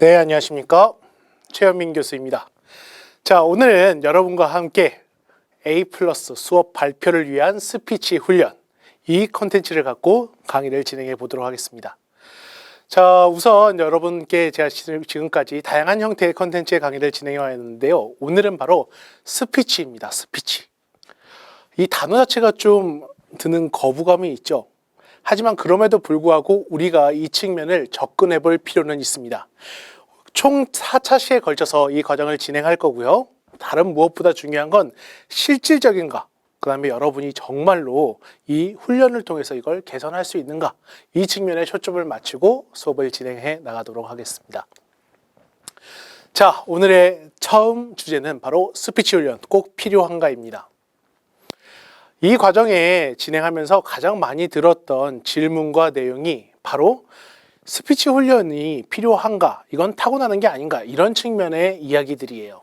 네, 안녕하십니까. 최현민 교수입니다. 자, 오늘은 여러분과 함께 A+ 수업 발표를 위한 스피치 훈련, 이 컨텐츠를 갖고 강의를 진행해 보도록 하겠습니다. 자, 우선 여러분께 제가 지금까지 다양한 형태의 컨텐츠의 강의를 진행해 왔는데요. 오늘은 바로 스피치입니다. 스피치. 이 단어 자체가 좀 드는 거부감이 있죠. 하지만 그럼에도 불구하고 우리가 이 측면을 접근해 볼 필요는 있습니다. 총 4차시에 걸쳐서 이 과정을 진행할 거고요. 다른 무엇보다 중요한 건 실질적인가, 그 다음에 여러분이 정말로 이 훈련을 통해서 이걸 개선할 수 있는가, 이 측면에 초점을 맞추고 수업을 진행해 나가도록 하겠습니다. 자, 오늘의 처음 주제는 바로 스피치 훈련, 꼭 필요한가입니다. 이 과정에 진행하면서 가장 많이 들었던 질문과 내용이 바로 스피치 훈련이 필요한가, 이건 타고나는 게 아닌가, 이런 측면의 이야기들이에요.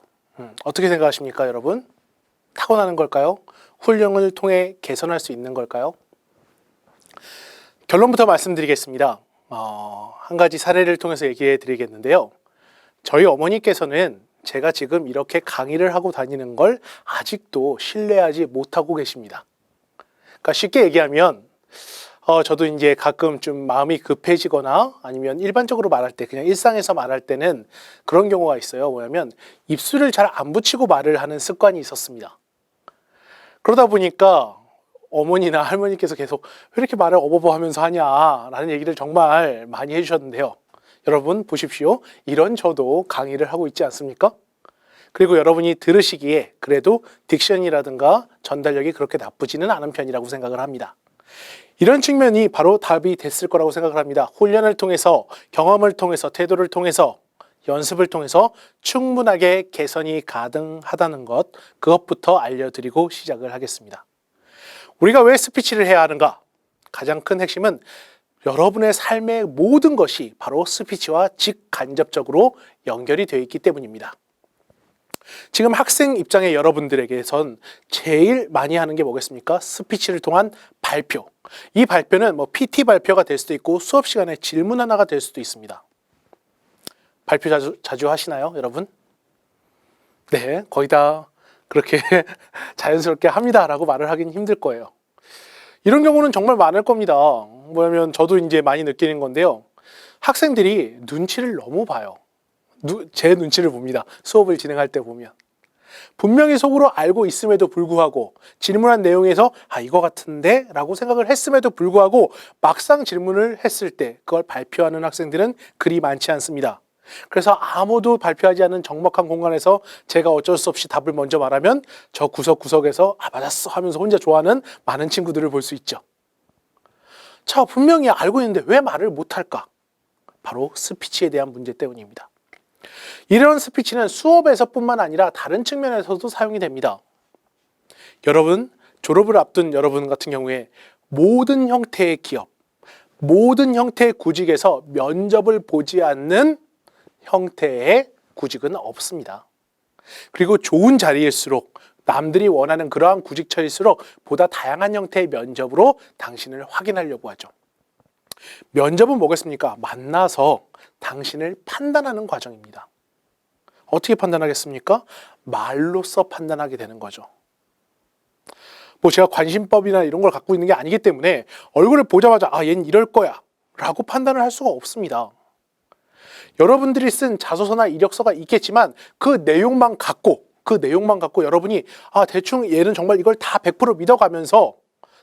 어떻게 생각하십니까, 여러분? 타고나는 걸까요? 훈련을 통해 개선할 수 있는 걸까요? 결론부터 말씀드리겠습니다. 한 가지 사례를 통해서 얘기해 드리겠는데요. 저희 어머니께서는 제가 지금 이렇게 강의를 하고 다니는 걸 아직도 신뢰하지 못하고 계십니다. 그러니까 쉽게 얘기하면 저도 이제 가끔 좀 마음이 급해지거나 아니면 일반적으로 말할 때, 그냥 일상에서 말할 때는 그런 경우가 있어요. 뭐냐면 입술을 잘 안 붙이고 말을 하는 습관이 있었습니다. 그러다 보니까 어머니나 할머니께서 계속 왜 이렇게 말을 어버버 하면서 하냐라는 얘기를 정말 많이 해주셨는데요. 여러분 보십시오. 이런 저도 강의를 하고 있지 않습니까? 그리고 여러분이 들으시기에 그래도 딕션이라든가 전달력이 그렇게 나쁘지는 않은 편이라고 생각을 합니다. 이런 측면이 바로 답이 됐을 거라고 생각을 합니다. 훈련을 통해서, 경험을 통해서, 태도를 통해서, 연습을 통해서 충분하게 개선이 가능하다는 것, 그것부터 알려드리고 시작을 하겠습니다. 우리가 왜 스피치를 해야 하는가? 가장 큰 핵심은 여러분의 삶의 모든 것이 바로 스피치와 직간접적으로 연결이 되어 있기 때문입니다. 지금 학생 입장의 여러분들에게선 제일 많이 하는 게 뭐겠습니까? 스피치를 통한 발표. 이 발표는 뭐 PT 발표가 될 수도 있고 수업 시간에 질문 하나가 될 수도 있습니다. 발표 자주 하시나요, 여러분? 네, 거의 다 그렇게 자연스럽게 합니다라고 말을 하긴 힘들 거예요. 이런 경우는 정말 많을 겁니다. 뭐냐면 저도 이제 많이 느끼는 건데요. 학생들이 눈치를 너무 봐요. 제 눈치를 봅니다. 수업을 진행할 때 보면. 분명히 속으로 알고 있음에도 불구하고 질문한 내용에서 이거 같은데? 라고 생각을 했음에도 불구하고 막상 질문을 했을 때 그걸 발표하는 학생들은 그리 많지 않습니다. 그래서 아무도 발표하지 않은 적막한 공간에서 제가 어쩔 수 없이 답을 먼저 말하면 저 구석구석에서 맞았어 하면서 혼자 좋아하는 많은 친구들을 볼 수 있죠. 자, 분명히 알고 있는데 왜 말을 못할까? 바로 스피치에 대한 문제 때문입니다. 이런 스피치는 수업에서뿐만 아니라 다른 측면에서도 사용이 됩니다. 여러분, 졸업을 앞둔 여러분 같은 경우에 모든 형태의 기업, 모든 형태의 구직에서 면접을 보지 않는 형태의 구직은 없습니다. 그리고 좋은 자리일수록, 남들이 원하는 그러한 구직처일수록 보다 다양한 형태의 면접으로 당신을 확인하려고 하죠. 면접은 뭐겠습니까? 만나서 당신을 판단하는 과정입니다. 어떻게 판단하겠습니까? 말로써 판단하게 되는 거죠. 뭐 제가 관심법이나 이런 걸 갖고 있는 게 아니기 때문에 얼굴을 보자마자 얘는 이럴 거야 라고 판단을 할 수가 없습니다. 여러분들이 쓴 자소서나 이력서가 있겠지만 그 내용만 갖고 여러분이 대충 얘는 정말 이걸 다 100% 믿어가면서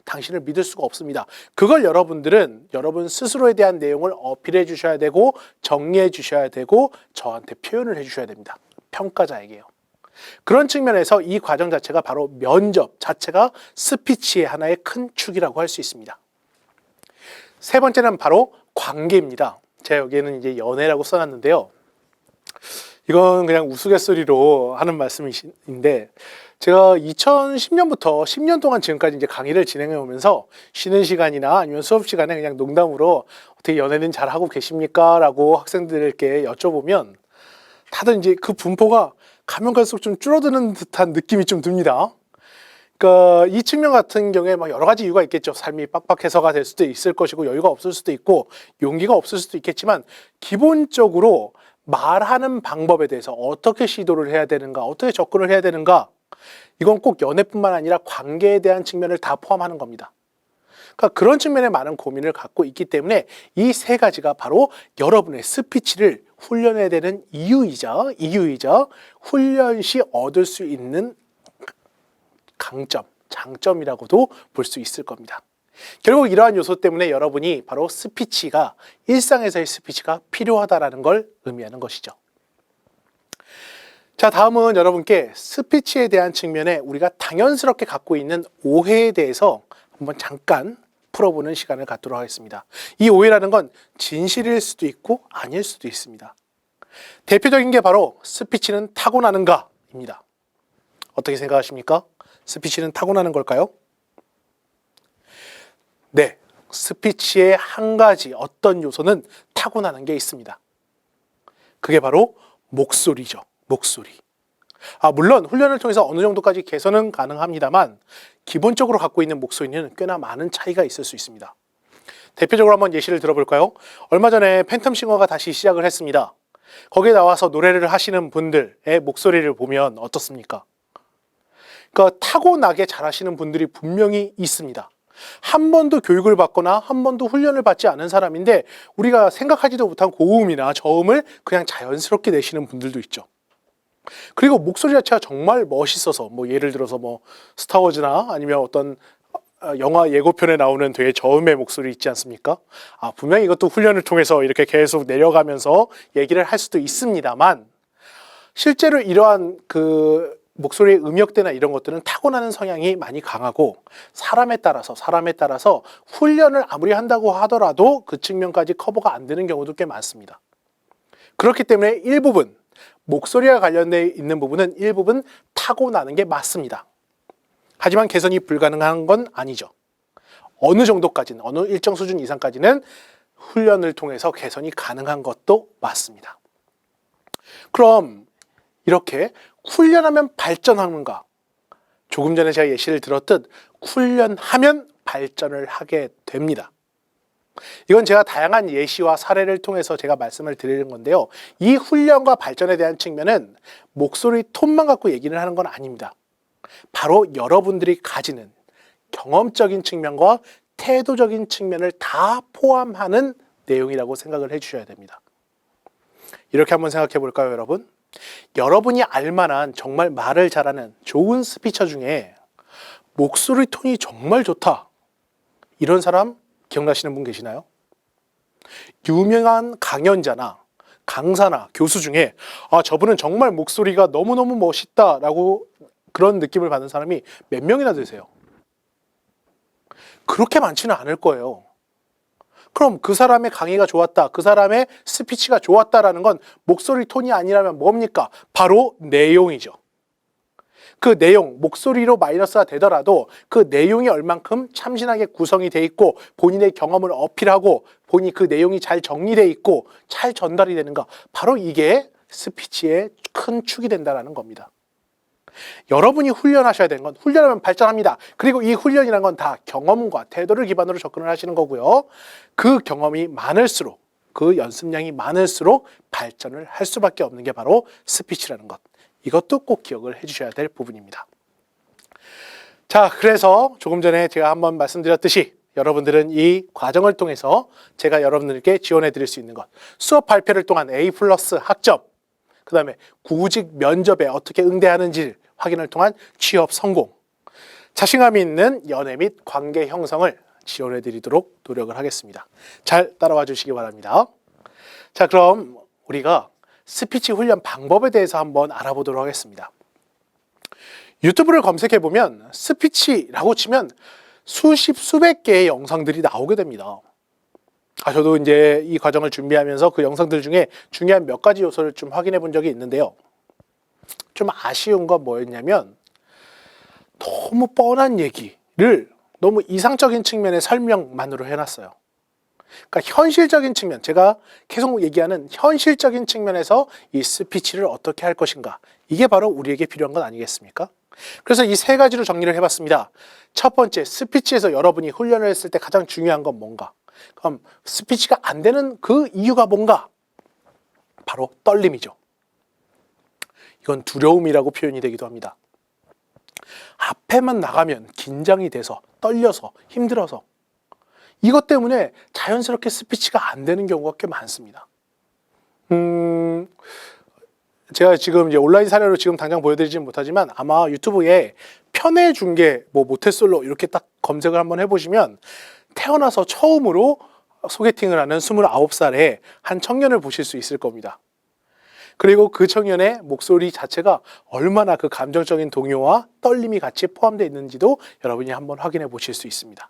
당신을 믿을 수가 없습니다. 그걸 여러분들은 여러분 스스로에 대한 내용을 어필해 주셔야 되고 정리해 주셔야 되고 저한테 표현을 해 주셔야 됩니다. 평가자에게요. 그런 측면에서 이 과정 자체가 바로 면접 자체가 스피치의 하나의 큰 축이라고 할 수 있습니다. 세 번째는 바로 관계입니다. 제가 여기에는 이제 연애라고 써놨는데요. 이건 그냥 우스갯소리로 하는 말씀인데 제가 2010년부터 10년 동안 지금까지 이제 강의를 진행해 오면서 쉬는 시간이나 아니면 수업 시간에 그냥 농담으로 어떻게 연애는 잘 하고 계십니까? 라고 학생들께 여쭤보면 다들 이제 그 분포가 가면 갈수록 좀 줄어드는 듯한 느낌이 좀 듭니다. 그러니까 이 측면 같은 경우에 막 여러 가지 이유가 있겠죠. 삶이 빡빡해서가 될 수도 있을 것이고 여유가 없을 수도 있고 용기가 없을 수도 있겠지만 기본적으로 말하는 방법에 대해서 어떻게 시도를 해야 되는가, 어떻게 접근을 해야 되는가, 이건 꼭 연애뿐만 아니라 관계에 대한 측면을 다 포함하는 겁니다. 그러니까 그런 측면에 많은 고민을 갖고 있기 때문에 이 세 가지가 바로 여러분의 스피치를 훈련해야 되는 이유이자 훈련 시 얻을 수 있는 강점, 장점이라고도 볼 수 있을 겁니다. 결국 이러한 요소 때문에 여러분이 바로 스피치가, 일상에서의 스피치가 필요하다라는 걸 의미하는 것이죠. 자, 다음은 여러분께 스피치에 대한 측면에 우리가 당연스럽게 갖고 있는 오해에 대해서 한번 잠깐 풀어보는 시간을 갖도록 하겠습니다. 이 오해라는 건 진실일 수도 있고 아닐 수도 있습니다. 대표적인 게 바로 스피치는 타고나는가입니다. 어떻게 생각하십니까? 스피치는 타고나는 걸까요? 네, 스피치의 한 가지 어떤 요소는 타고나는 게 있습니다. 그게 바로 목소리죠. 목소리. 물론 훈련을 통해서 어느 정도까지 개선은 가능합니다만 기본적으로 갖고 있는 목소리는 꽤나 많은 차이가 있을 수 있습니다. 대표적으로 한번 예시를 들어볼까요? 얼마 전에 팬텀싱어가 다시 시작을 했습니다. 거기에 나와서 노래를 하시는 분들의 목소리를 보면 어떻습니까? 그러니까 타고나게 잘하시는 분들이 분명히 있습니다. 한 번도 교육을 받거나 한 번도 훈련을 받지 않은 사람인데 우리가 생각하지도 못한 고음이나 저음을 그냥 자연스럽게 내시는 분들도 있죠. 그리고 목소리 자체가 정말 멋있어서 예를 들어서 스타워즈나 아니면 어떤 영화 예고편에 나오는 되게 저음의 목소리 있지 않습니까? 분명히 이것도 훈련을 통해서 이렇게 계속 내려가면서 얘기를 할 수도 있습니다만 실제로 이러한 그 목소리의 음역대나 이런 것들은 타고나는 성향이 많이 강하고 사람에 따라서 훈련을 아무리 한다고 하더라도 그 측면까지 커버가 안 되는 경우도 꽤 많습니다. 그렇기 때문에 일부분 목소리와 관련되어 있는 부분은 일부분 타고나는 게 맞습니다. 하지만 개선이 불가능한 건 아니죠. 어느 정도까지는, 어느 일정 수준 이상까지는 훈련을 통해서 개선이 가능한 것도 맞습니다. 그럼 이렇게 훈련하면 발전하는가? 조금 전에 제가 예시를 들었듯 훈련하면 발전을 하게 됩니다. 이건 제가 다양한 예시와 사례를 통해서 제가 말씀을 드리는 건데요. 이 훈련과 발전에 대한 측면은 목소리 톤만 갖고 얘기를 하는 건 아닙니다. 바로 여러분들이 가지는 경험적인 측면과 태도적인 측면을 다 포함하는 내용이라고 생각을 해주셔야 됩니다. 이렇게 한번 생각해 볼까요, 여러분? 여러분이 알만한 정말 말을 잘하는 좋은 스피처 중에 목소리 톤이 정말 좋다, 이런 사람 기억나시는 분 계시나요? 유명한 강연자나 강사나 교수 중에 저분은 정말 목소리가 너무너무 멋있다라고 그런 느낌을 받는 사람이 몇 명이나 되세요? 그렇게 많지는 않을 거예요. 그럼 그 사람의 강의가 좋았다, 그 사람의 스피치가 좋았다라는 건 목소리 톤이 아니라면 뭡니까? 바로 내용이죠. 그 내용, 목소리로 마이너스가 되더라도 그 내용이 얼만큼 참신하게 구성이 돼 있고 본인의 경험을 어필하고 본인이 그 내용이 잘 정리돼 있고 잘 전달이 되는가, 바로 이게 스피치의 큰 축이 된다는 겁니다. 여러분이 훈련하셔야 되는 건, 훈련하면 발전합니다. 그리고 이 훈련이라는 건 다 경험과 태도를 기반으로 접근을 하시는 거고요. 그 경험이 많을수록, 그 연습량이 많을수록 발전을 할 수밖에 없는 게 바로 스피치라는 것. 이것도 꼭 기억을 해주셔야 될 부분입니다. 자, 그래서 조금 전에 제가 한번 말씀드렸듯이 여러분들은 이 과정을 통해서 제가 여러분들께 지원해 드릴 수 있는 것, 수업 발표를 통한 A+ 학점, 그 다음에 구직 면접에 어떻게 응대하는지 확인을 통한 취업 성공, 자신감이 있는 연애 및 관계 형성을 지원해 드리도록 노력을 하겠습니다. 잘 따라와 주시기 바랍니다. 자, 그럼 우리가 스피치 훈련 방법에 대해서 한번 알아보도록 하겠습니다. 유튜브를 검색해 보면 스피치라고 치면 수백 개의 영상들이 나오게 됩니다. 저도 이제 이 과정을 준비하면서 그 영상들 중에 중요한 몇 가지 요소를 좀 확인해 본 적이 있는데요. 좀 아쉬운 건 뭐였냐면 너무 뻔한 얘기를 너무 이상적인 측면의 설명만으로 해놨어요. 그러니까 현실적인 측면, 제가 계속 얘기하는 현실적인 측면에서 이 스피치를 어떻게 할 것인가, 이게 바로 우리에게 필요한 건 아니겠습니까? 그래서 이 세 가지로 정리를 해봤습니다. 첫 번째, 스피치에서 여러분이 훈련을 했을 때 가장 중요한 건 뭔가? 그럼 스피치가 안 되는 그 이유가 뭔가? 바로 떨림이죠. 이건 두려움이라고 표현이 되기도 합니다. 앞에만 나가면 긴장이 돼서 떨려서 힘들어서 이것 때문에 자연스럽게 스피치가 안 되는 경우가 꽤 많습니다. 제가 지금 이제 온라인 사례로 지금 당장 보여드리지는 못하지만 아마 유튜브에 편의 중계 뭐 모태솔로 이렇게 딱 검색을 한번 해보시면 태어나서 처음으로 소개팅을 하는 29살의 한 청년을 보실 수 있을 겁니다. 그리고 그 청년의 목소리 자체가 얼마나 그 감정적인 동요와 떨림이 같이 포함되어 있는지도 여러분이 한번 확인해 보실 수 있습니다.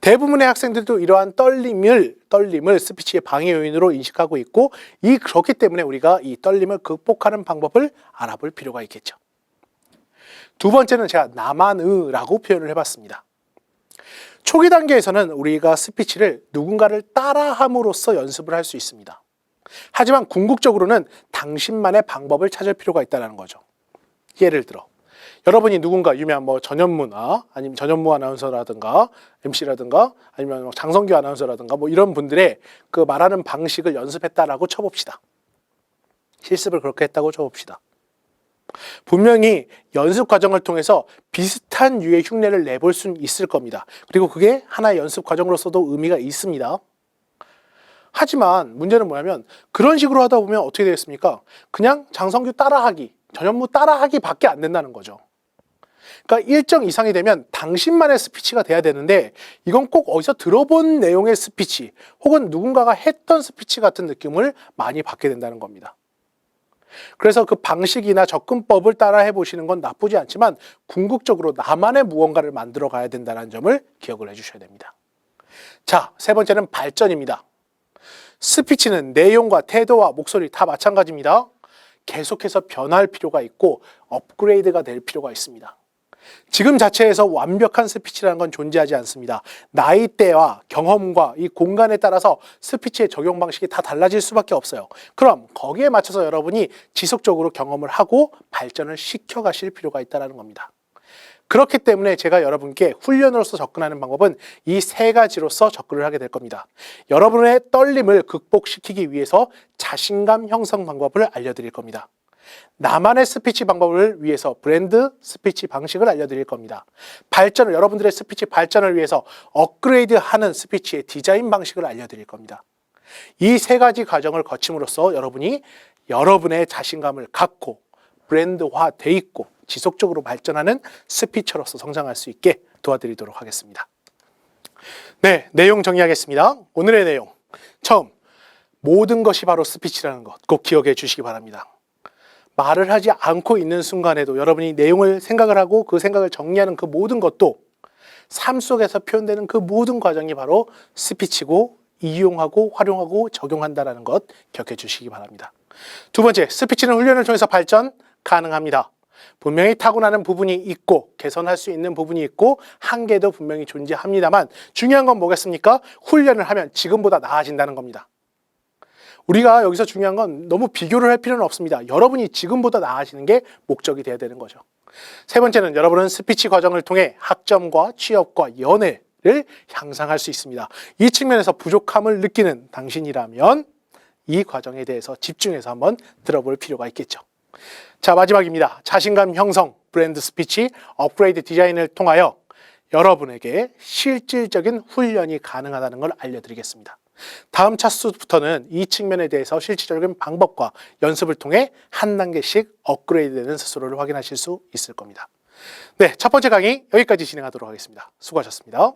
대부분의 학생들도 이러한 떨림을 스피치의 방해 요인으로 인식하고 있고 그렇기 때문에 우리가 이 떨림을 극복하는 방법을 알아볼 필요가 있겠죠. 두 번째는 제가 나만의라고 표현을 해봤습니다. 초기 단계에서는 우리가 스피치를 누군가를 따라함으로써 연습을 할 수 있습니다. 하지만 궁극적으로는 당신만의 방법을 찾을 필요가 있다는 거죠. 예를 들어 여러분이 누군가 유명한 전현무나 아니면 전현무 아나운서라든가 MC라든가 아니면 장성규 아나운서라든가 이런 분들의 그 말하는 방식을 연습했다라고 쳐봅시다. 실습을 그렇게 했다고 쳐봅시다. 분명히 연습 과정을 통해서 비슷한 유의 흉내를 내볼 수는 있을 겁니다. 그리고 그게 하나의 연습 과정으로서도 의미가 있습니다. 하지만 문제는 뭐냐면 그런 식으로 하다 보면 어떻게 되겠습니까? 그냥 장성규 따라하기, 전현무 따라하기 밖에 안 된다는 거죠. 그러니까 일정 이상이 되면 당신만의 스피치가 돼야 되는데 이건 꼭 어디서 들어본 내용의 스피치 혹은 누군가가 했던 스피치 같은 느낌을 많이 받게 된다는 겁니다. 그래서 그 방식이나 접근법을 따라 해보시는 건 나쁘지 않지만 궁극적으로 나만의 무언가를 만들어 가야 된다는 점을 기억을 해주셔야 됩니다. 자, 세 번째는 발전입니다. 스피치는 내용과 태도와 목소리 다 마찬가지입니다. 계속해서 변화할 필요가 있고 업그레이드가 될 필요가 있습니다. 지금 자체에서 완벽한 스피치라는 건 존재하지 않습니다. 나이대와 경험과 이 공간에 따라서 스피치의 적용 방식이 다 달라질 수밖에 없어요. 그럼 거기에 맞춰서 여러분이 지속적으로 경험을 하고 발전을 시켜가실 필요가 있다는 겁니다. 그렇기 때문에 제가 여러분께 훈련으로서 접근하는 방법은 이 세 가지로서 접근을 하게 될 겁니다. 여러분의 떨림을 극복시키기 위해서 자신감 형성 방법을 알려드릴 겁니다. 나만의 스피치 방법을 위해서 브랜드 스피치 방식을 알려드릴 겁니다. 여러분들의 스피치 발전을 위해서 업그레이드하는 스피치의 디자인 방식을 알려드릴 겁니다. 이 세 가지 과정을 거침으로써 여러분이 여러분의 자신감을 갖고 브랜드화돼 있고 지속적으로 발전하는 스피처로서 성장할 수 있게 도와드리도록 하겠습니다. 네, 내용 정리하겠습니다. 오늘의 내용. 처음, 모든 것이 바로 스피치라는 것 꼭 기억해 주시기 바랍니다. 말을 하지 않고 있는 순간에도 여러분이 내용을 생각을 하고 그 생각을 정리하는 그 모든 것도 삶 속에서 표현되는 그 모든 과정이 바로 스피치고 이용하고 활용하고 적용한다는 것 기억해 주시기 바랍니다. 두 번째, 스피치는 훈련을 통해서 발전 가능합니다. 분명히 타고나는 부분이 있고 개선할 수 있는 부분이 있고 한계도 분명히 존재합니다만 중요한 건 뭐겠습니까? 훈련을 하면 지금보다 나아진다는 겁니다. 우리가 여기서 중요한 건 너무 비교를 할 필요는 없습니다. 여러분이 지금보다 나아지는 게 목적이 돼야 되는 거죠. 세 번째는 여러분은 스피치 과정을 통해 학점과 취업과 연애를 향상할 수 있습니다. 이 측면에서 부족함을 느끼는 당신이라면 이 과정에 대해서 집중해서 한번 들어볼 필요가 있겠죠. 자, 마지막입니다. 자신감 형성, 브랜드 스피치, 업그레이드 디자인을 통하여 여러분에게 실질적인 훈련이 가능하다는 걸 알려드리겠습니다. 다음 차수부터는 이 측면에 대해서 실질적인 방법과 연습을 통해 한 단계씩 업그레이드되는 스스로를 확인하실 수 있을 겁니다. 네, 첫 번째 강의 여기까지 진행하도록 하겠습니다. 수고하셨습니다.